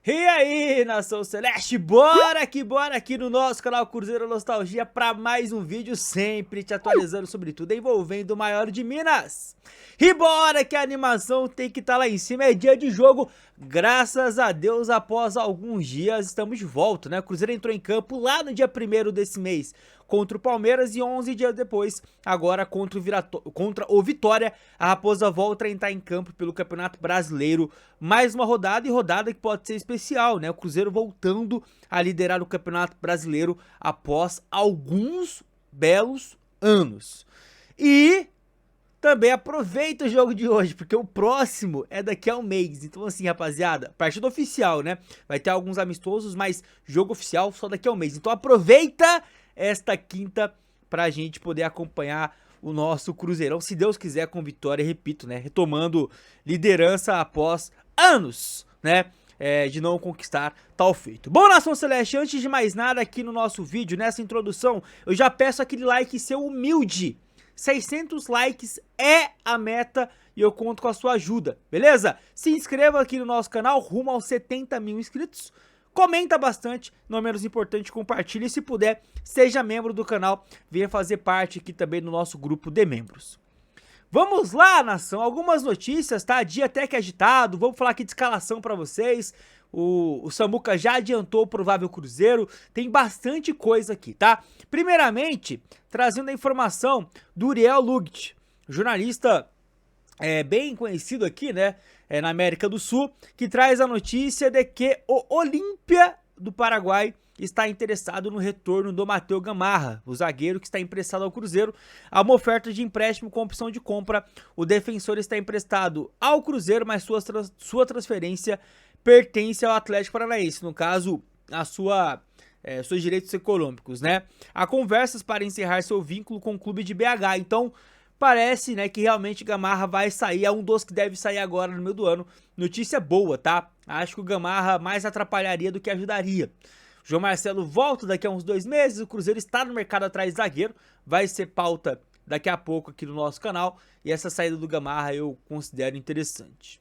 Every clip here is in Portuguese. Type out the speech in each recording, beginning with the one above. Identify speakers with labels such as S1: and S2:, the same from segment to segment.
S1: E aí, Nação Celeste, bora aqui no nosso canal Cruzeiro Nostalgia para mais um vídeo, sempre te atualizando sobre tudo envolvendo o maior de Minas. E bora que a animação tem que estar lá em cima, é dia de jogo, graças a Deus, após alguns dias estamos de volta, né? O Cruzeiro entrou em campo lá no dia 1º desse mês contra o Palmeiras e 11 dias depois, agora contra o Vitória, a Raposa volta a entrar em campo pelo Campeonato Brasileiro. Mais uma rodada e rodada que pode ser especial, né? O Cruzeiro voltando a liderar o Campeonato Brasileiro após alguns belos anos. E também aproveita o jogo de hoje, porque o próximo é daqui a um mês. Então assim, rapaziada, partida oficial, né? Vai ter alguns amistosos, mas jogo oficial só daqui a um mês. Então aproveita esta quinta pra gente poder acompanhar o nosso Cruzeirão, se Deus quiser, com vitória, repito, né? Retomando liderança após anos, né? De não conquistar tal feito. Bom, Nação Celeste, antes de mais nada aqui no nosso vídeo, nessa introdução, eu já peço aquele like seu humilde. 600 likes é a meta e eu conto com a sua ajuda, beleza? Se inscreva aqui no nosso canal, rumo aos 70 mil inscritos. Comenta bastante, não menos importante, compartilhe e se puder, seja membro do canal, venha fazer parte aqui também do nosso grupo de membros. Vamos lá, nação, algumas notícias, tá? Dia até que agitado, vamos falar aqui de escalação pra vocês. O Samuca já adiantou o provável Cruzeiro, tem bastante coisa aqui, tá? Primeiramente, trazendo a informação do Uriel Lugt, jornalista bem conhecido aqui, né, na América do Sul, que traz a notícia de que o Olímpia do Paraguai está interessado no retorno do Matheus Gamarra, o zagueiro que está emprestado ao Cruzeiro. Há uma oferta de empréstimo com opção de compra. O defensor está emprestado ao Cruzeiro, mas sua transferência pertence ao Atlético Paranaense, no caso, seus direitos econômicos, né? Há conversas para encerrar seu vínculo com o clube de BH, então parece, né, que realmente Gamarra vai sair, é um dos que deve sair agora no meio do ano. Notícia boa, tá? Acho que o Gamarra mais atrapalharia do que ajudaria. O João Marcelo volta daqui a uns 2 meses, o Cruzeiro está no mercado atrás de zagueiro, vai ser pauta daqui a pouco aqui no nosso canal, e essa saída do Gamarra eu considero interessante.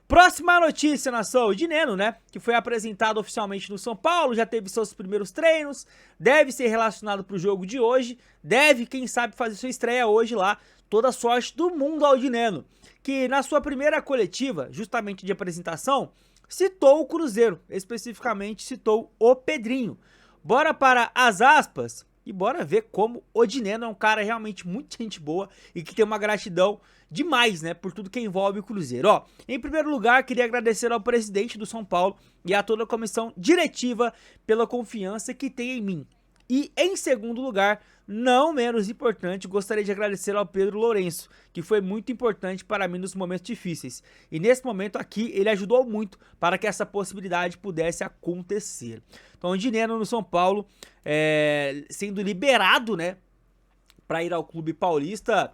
S1: Próxima notícia, nação, de Neno, né, que foi apresentado oficialmente no São Paulo, já teve seus primeiros treinos, deve ser relacionado para o jogo de hoje, deve, quem sabe, fazer sua estreia hoje lá. Toda sorte do mundo ao de Neno, que na sua primeira coletiva, justamente de apresentação, citou o Cruzeiro, especificamente citou o Pedrinho. Bora para as aspas e bora ver como o Dineno é um cara realmente muito gente boa e que tem uma gratidão demais, né, por tudo que envolve o Cruzeiro. Ó, em primeiro lugar, queria agradecer ao presidente do São Paulo e a toda a comissão diretiva pela confiança que tem em mim. E em segundo lugar, não menos importante, gostaria de agradecer ao Pedro Lourenço, que foi muito importante para mim nos momentos difíceis. E nesse momento aqui, ele ajudou muito para que essa possibilidade pudesse acontecer. Então, o Dineno no São Paulo, sendo liberado, né, para ir ao clube paulista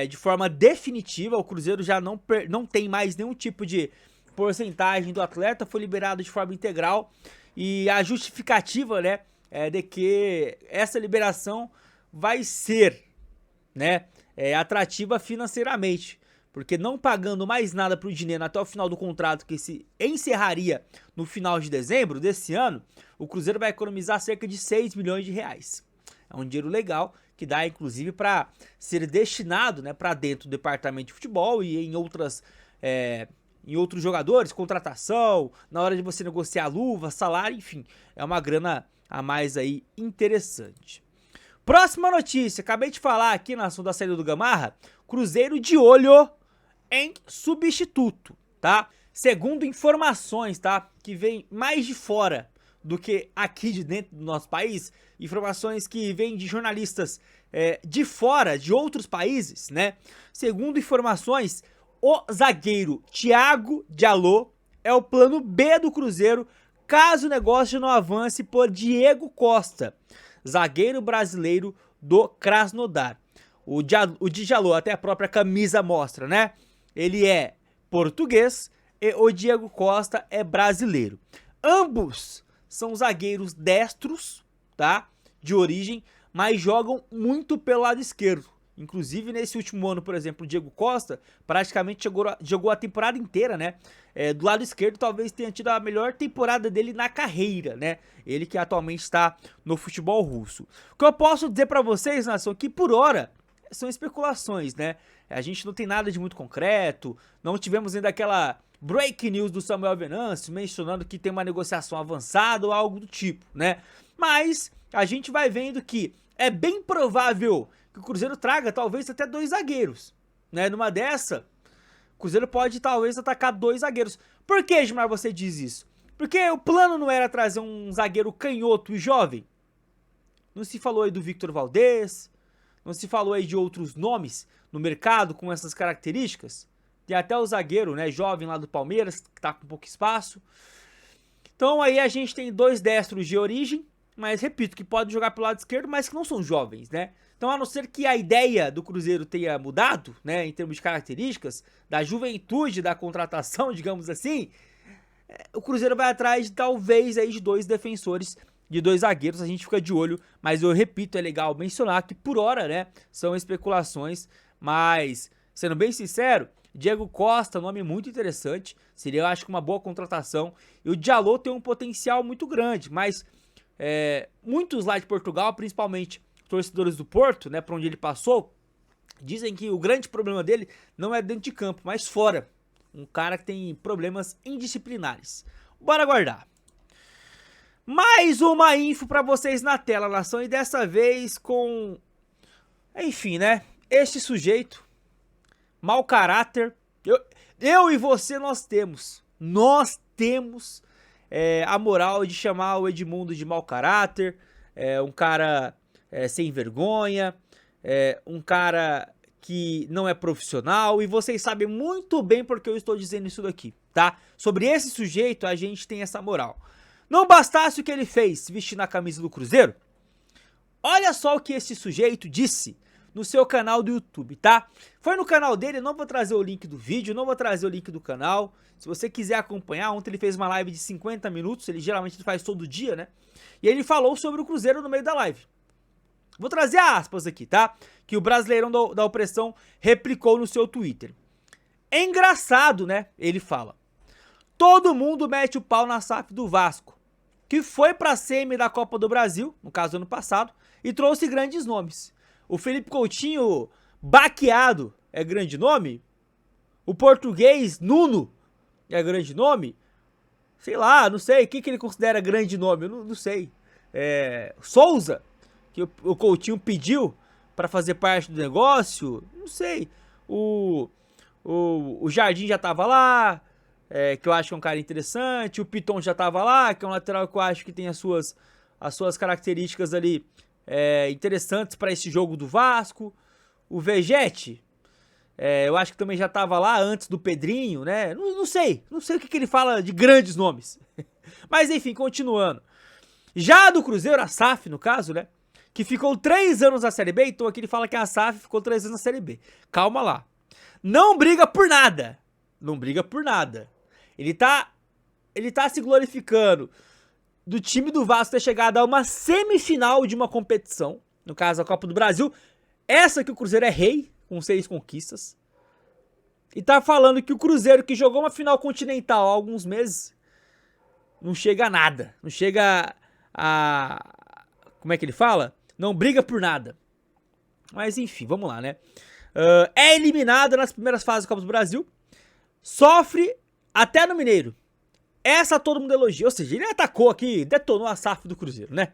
S1: de forma definitiva. O Cruzeiro já não tem mais nenhum tipo de porcentagem do atleta, foi liberado de forma integral. E a justificativa, né, de que essa liberação vai ser, né, atrativa financeiramente, porque não pagando mais nada para o Dineno até o final do contrato, que se encerraria no final de dezembro desse ano, o Cruzeiro vai economizar cerca de 6 milhões de reais. É um dinheiro legal que dá inclusive para ser destinado, né, para dentro do departamento de futebol e em outros jogadores, contratação, na hora de você negociar luva, salário, enfim, é uma grana a mais aí interessante. Próxima notícia, acabei de falar aqui na ação da saída do Gamarra, Cruzeiro de olho em substituto, tá? Segundo informações, tá, que vem mais de fora do que aqui de dentro do nosso país, informações que vêm de jornalistas de fora, de outros países, né? Segundo informações, o zagueiro Thiago Diallo é o plano B do Cruzeiro caso o negócio não avance por Diego Costa, zagueiro brasileiro do Krasnodar. O Djaló, até a própria camisa mostra, né? Ele é português e o Diego Costa é brasileiro. Ambos são zagueiros destros, tá? De origem, mas jogam muito pelo lado esquerdo. Inclusive, nesse último ano, por exemplo, o Diego Costa praticamente jogou a temporada inteira, né? Do lado esquerdo, talvez tenha tido a melhor temporada dele na carreira, né? Ele que atualmente está no futebol russo. O que eu posso dizer pra vocês, nação, que por hora são especulações, né? A gente não tem nada de muito concreto, não tivemos ainda aquela break news do Samuel Venâncio mencionando que tem uma negociação avançada ou algo do tipo, né? Mas a gente vai vendo que é bem provável que o Cruzeiro traga talvez até 2 zagueiros, né? Numa dessa, o Cruzeiro pode talvez atacar 2 zagueiros. Por que, Gilmar, você diz isso? Porque o plano não era trazer um zagueiro canhoto e jovem? Não se falou aí do Victor Valdez, não se falou aí de outros nomes no mercado com essas características? Tem até o zagueiro, né, jovem lá do Palmeiras, que tá com pouco espaço. Então aí a gente tem 2 destros de origem, mas repito, que podem jogar pelo lado esquerdo, mas que não são jovens, né? Então, a não ser que a ideia do Cruzeiro tenha mudado, né, em termos de características, da juventude da contratação, digamos assim, o Cruzeiro vai atrás de talvez aí de 2 defensores, de 2 zagueiros, a gente fica de olho, mas eu repito, é legal mencionar que por hora, né, são especulações, mas, sendo bem sincero, Diego Costa, nome muito interessante, seria, eu acho, uma boa contratação, e o Dalot tem um potencial muito grande, mas muitos lá de Portugal, principalmente torcedores do Porto, né, para onde ele passou, dizem que o grande problema dele não é dentro de campo, mas fora. Um cara que tem problemas indisciplinares. Bora aguardar. Mais uma info para vocês na tela, nação, e dessa vez com, enfim, né, este sujeito, mau caráter, eu e você nós temos a moral de chamar o Edmundo de mau caráter, um cara sem vergonha, um cara que não é profissional, e vocês sabem muito bem porque eu estou dizendo isso daqui, tá? Sobre esse sujeito a gente tem essa moral. Não bastasse o que ele fez vestindo a camisa do Cruzeiro, olha só o que esse sujeito disse no seu canal do YouTube, tá? Foi no canal dele, eu não vou trazer o link do vídeo, não vou trazer o link do canal. Se você quiser acompanhar, ontem ele fez uma live de 50 minutos, ele geralmente faz todo dia, né? E ele falou sobre o Cruzeiro no meio da live. Vou trazer aspas aqui, tá? Que o Brasileirão da Opressão replicou no seu Twitter. É engraçado, né? Ele fala. Todo mundo mete o pau na SAF do Vasco, que foi pra semi da Copa do Brasil, no caso ano passado, e trouxe grandes nomes. O Felipe Coutinho, baqueado, é grande nome? O português, Nuno, é grande nome? Sei lá, não sei. O que ele considera grande nome? Eu não sei. Souza, que o Coutinho pediu para fazer parte do negócio? Não sei. O Jardim já tava lá, que eu acho que é um cara interessante. O Piton já tava lá, que é um lateral que eu acho que tem as suas características ali interessantes para esse jogo do Vasco. O Vegete, eu acho que também já tava lá antes do Pedrinho, né? Não sei o que ele fala de grandes nomes. Mas enfim, continuando. Já do Cruzeiro, a SAF no caso, né? Que ficou 3 anos na Série B, então aqui ele fala que a SAF ficou 3 anos na Série B. Calma lá. Não briga por nada. Não briga por nada. Ele tá se glorificando do time do Vasco ter chegado a uma semifinal de uma competição, no caso a Copa do Brasil, essa que o Cruzeiro é rei, com 6 conquistas, e tá falando que o Cruzeiro, que jogou uma final continental há alguns meses, não chega a nada, não chega como é que ele fala? Não briga por nada. Mas enfim, vamos lá, né? É eliminado nas primeiras fases da Copa do Brasil, sofre até no Mineiro. Essa todo mundo elogia, ou seja, ele atacou aqui, detonou a SAF do Cruzeiro, né?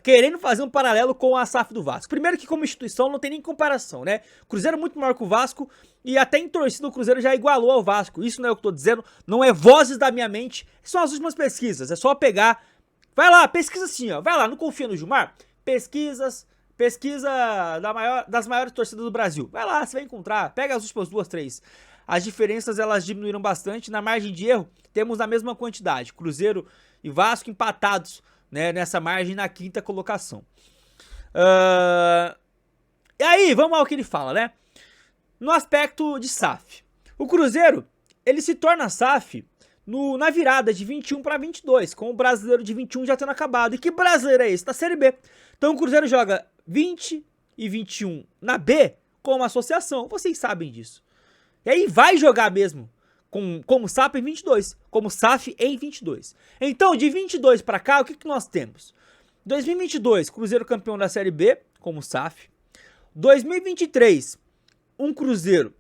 S1: Querendo fazer um paralelo com a SAF do Vasco. Primeiro que como instituição não tem nem comparação, né? O Cruzeiro é muito maior que o Vasco e até em torcida o Cruzeiro já igualou ao Vasco. Isso não é o que eu tô dizendo, não é vozes da minha mente, são as últimas pesquisas, é só pegar. Vai lá, pesquisa assim, ó, vai lá, não confia no Gilmar? Pesquisa das maiores torcidas do Brasil. Vai lá, você vai encontrar, pega as últimas 2, 3. As diferenças elas diminuíram bastante, na margem de erro temos a mesma quantidade, Cruzeiro e Vasco empatados, né, nessa margem na 5ª colocação. E aí, vamos ao que ele fala, né? No aspecto de SAF, o Cruzeiro, ele se torna SAF na virada de 21 para 22, com o Brasileiro de 21 já tendo acabado. E que brasileiro é esse? Da Série B. Então o Cruzeiro joga 20 e 21 na B, como associação, vocês sabem disso. E aí vai jogar mesmo como SAF em 22, como SAF em 22. Então, de 22 para cá, o que nós temos? 2022, Cruzeiro campeão da Série B, como SAF. 2023, um Cruzeiro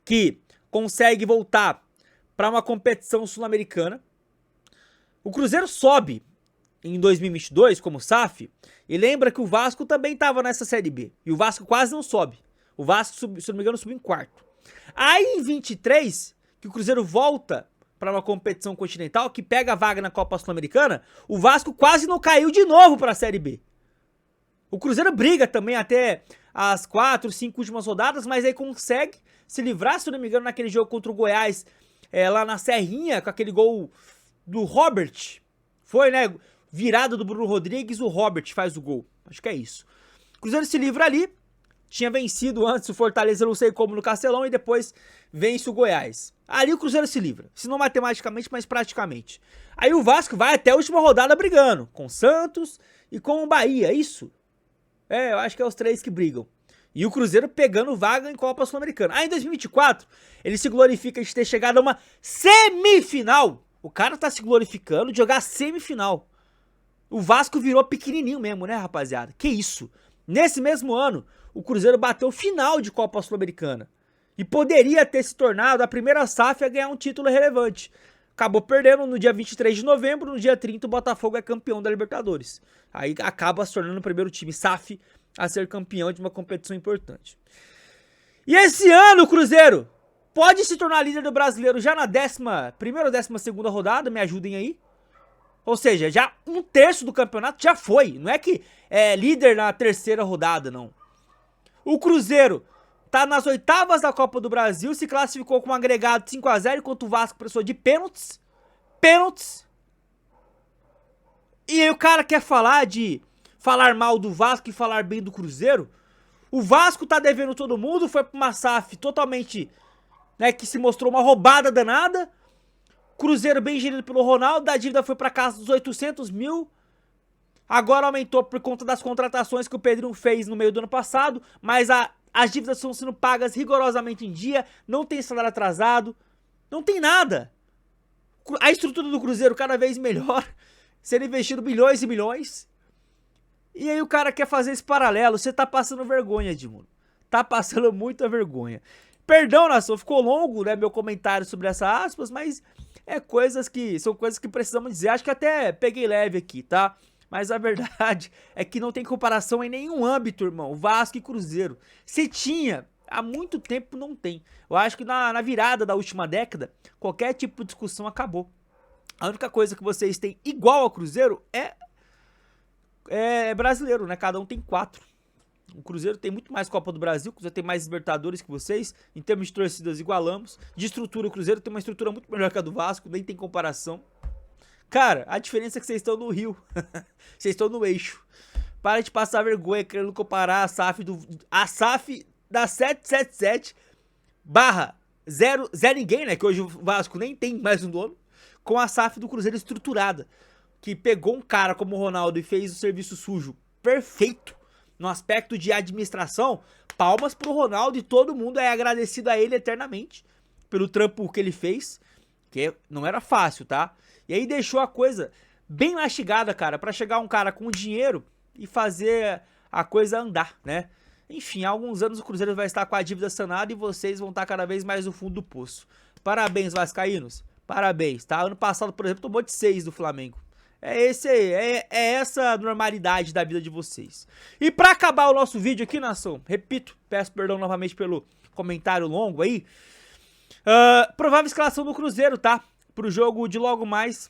S1: que consegue voltar para uma competição sul-americana. O Cruzeiro sobe em 2022 como SAF, e lembra que o Vasco também estava nessa Série B, e o Vasco quase não sobe. O Vasco, se não me engano, subiu em quarto. Aí em 23, que o Cruzeiro volta para uma competição continental, que pega a vaga na Copa Sul-Americana, o Vasco quase não caiu de novo para a Série B. O Cruzeiro briga também até as 4, 5 últimas rodadas, mas aí consegue se livrar, se não me engano, naquele jogo contra o Goiás, lá na Serrinha, com aquele gol do Robert. Foi, né? Virada do Bruno Rodrigues, o Robert faz o gol. Acho que é isso. O Cruzeiro se livra ali. Tinha vencido antes o Fortaleza, não sei como, no Castelão, e depois vence o Goiás. Ali o Cruzeiro se livra. Se não matematicamente, mas praticamente. Aí o Vasco vai até a última rodada brigando. Com o Santos e com o Bahia, isso? Eu acho que é os 3 que brigam. E o Cruzeiro pegando vaga em Copa Sul-Americana. Aí em 2024, ele se glorifica de ter chegado a uma semifinal. O cara tá se glorificando de jogar semifinal. O Vasco virou pequenininho mesmo, né, rapaziada? Que isso? Nesse mesmo ano, o Cruzeiro bateu final de Copa Sul-Americana. E poderia ter se tornado a primeira SAF a ganhar um título relevante. Acabou perdendo no dia 23 de novembro, no dia 30 o Botafogo é campeão da Libertadores. Aí acaba se tornando o primeiro time SAF a ser campeão de uma competição importante. E esse ano o Cruzeiro pode se tornar líder do Brasileiro já na 11ª ou 12ª rodada, me ajudem aí. Ou seja, já 1/3 do campeonato já foi. Não é que é líder na 3ª rodada, não. O Cruzeiro tá nas 8ª da Copa do Brasil, se classificou com um agregado 5-0, enquanto o Vasco precisou de pênaltis. E aí o cara quer falar mal do Vasco e falar bem do Cruzeiro. O Vasco tá devendo todo mundo, foi pra uma SAF totalmente, né, que se mostrou uma roubada danada. Cruzeiro bem gerido pelo Ronaldo, a dívida foi pra casa dos 800 mil. Agora aumentou por conta das contratações que o Pedrinho fez no meio do ano passado, mas as dívidas estão sendo pagas rigorosamente em dia, não tem salário atrasado, não tem nada. A estrutura do Cruzeiro cada vez melhor, sendo investido bilhões e milhões. E aí o cara quer fazer esse paralelo, você tá passando vergonha, Edmundo. Tá passando muita vergonha. Perdão, nação, ficou longo, né, meu comentário sobre essa aspas, mas são coisas que precisamos dizer. Acho que até peguei leve aqui, tá? Mas a verdade é que não tem comparação em nenhum âmbito, irmão. Vasco e Cruzeiro. Se tinha, há muito tempo não tem. Eu acho que na virada da última década, qualquer tipo de discussão acabou. A única coisa que vocês têm igual ao Cruzeiro é brasileiro, né? Cada um tem 4. O Cruzeiro tem muito mais Copa do Brasil, o Cruzeiro tem mais Libertadores que vocês. Em termos de torcidas, igualamos. De estrutura, o Cruzeiro tem uma estrutura muito melhor que a do Vasco, nem tem comparação. Cara, a diferença é que vocês estão no Rio. Vocês estão no eixo. Para de passar vergonha querendo comparar a SAF da 777 barra 0 ninguém, né? Que hoje o Vasco nem tem mais um nome. Com a SAF do Cruzeiro estruturada. Que pegou um cara como o Ronaldo e fez o serviço sujo perfeito. No aspecto de administração, palmas pro Ronaldo, e todo mundo é agradecido a ele eternamente pelo trampo que ele fez, que não era fácil, tá? E aí deixou a coisa bem mastigada, cara, pra chegar um cara com dinheiro e fazer a coisa andar, né? Enfim, há alguns anos o Cruzeiro vai estar com a dívida sanada e vocês vão estar cada vez mais no fundo do poço. Parabéns, vascaínos. Parabéns, tá? Ano passado, por exemplo, tomou de 6 do Flamengo. É essa normalidade da vida de vocês. E pra acabar o nosso vídeo aqui, nação, repito, peço perdão novamente pelo comentário longo aí. Provável escalação do Cruzeiro, tá? Pro jogo de logo mais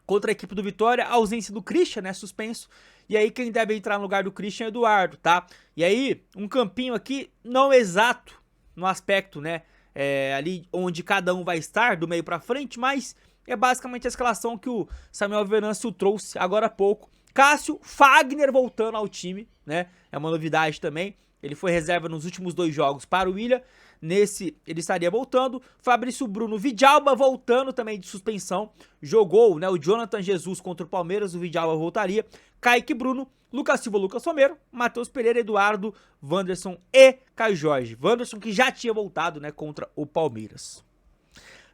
S1: contra a equipe do Vitória, a ausência do Christian, né, suspenso. E aí quem deve entrar no lugar do Christian é Eduardo, tá? E aí, um campinho aqui não exato no aspecto, né, ali onde cada um vai estar, do meio pra frente, mas é basicamente a escalação que o Samuel Venâncio trouxe agora há pouco. Cássio, Fagner voltando ao time, né? É uma novidade também. Ele foi reserva nos últimos 2 jogos para o Willian. Nesse, ele estaria voltando. Fabrício Bruno, Vidalba voltando também de suspensão. Jogou, né, o Jonathan Jesus contra o Palmeiras. O Vidalba voltaria. Kaique Bruno, Lucas Silva, Lucas Romero, Matheus Pereira, Eduardo, Wanderson e Caio Jorge. Wanderson que já tinha voltado, né, contra o Palmeiras.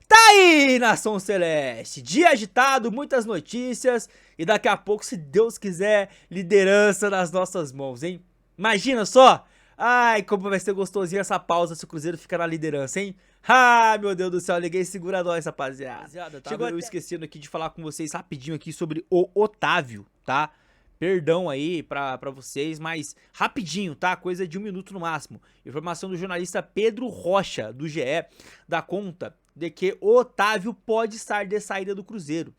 S1: Tá aí, Nação Celeste, dia agitado, muitas notícias e daqui a pouco, se Deus quiser, liderança nas nossas mãos, hein? Imagina só, ai, como vai ser gostosinha essa pausa se o Cruzeiro ficar na liderança, hein? Ah, meu Deus do céu, ninguém segura nós, rapaziada. Chegou eu esquecendo aqui de falar com vocês rapidinho aqui sobre o Otávio, tá? Perdão aí pra vocês, mas rapidinho, tá? Coisa de 1 minuto no máximo. Informação do jornalista Pedro Rocha, do GE, da conta de que o Otávio pode estar de saída do Cruzeiro.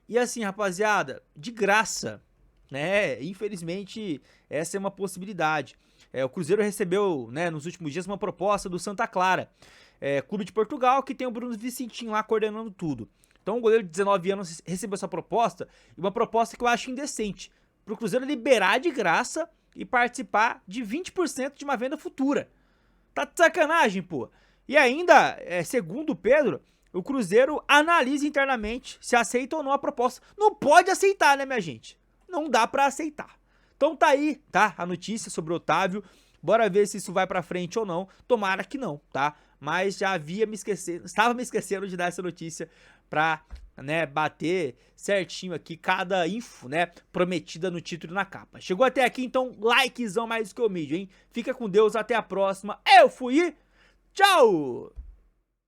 S1: E assim, rapaziada, de graça, né? Infelizmente, essa é uma possibilidade. O Cruzeiro recebeu, né, nos últimos dias uma proposta do Santa Clara, clube de Portugal, que tem o Bruno Vicentinho lá coordenando tudo. Então o goleiro de 19 anos recebeu essa proposta, e uma proposta que eu acho indecente, para o Cruzeiro liberar de graça e participar de 20% de uma venda futura. Tá de sacanagem, pô. E ainda, segundo o Pedro, o Cruzeiro analisa internamente se aceita ou não a proposta. Não pode aceitar, né, minha gente? Não dá pra aceitar. Então tá aí, tá? A notícia sobre o Otávio. Bora ver se isso vai pra frente ou não. Tomara que não, tá? Mas já estava me esquecendo de dar essa notícia pra, né, bater certinho aqui cada info, né, prometida no título e na capa. Chegou até aqui, então likezão mais do que o mídia, hein? Fica com Deus, até a próxima. Eu fui e tchau!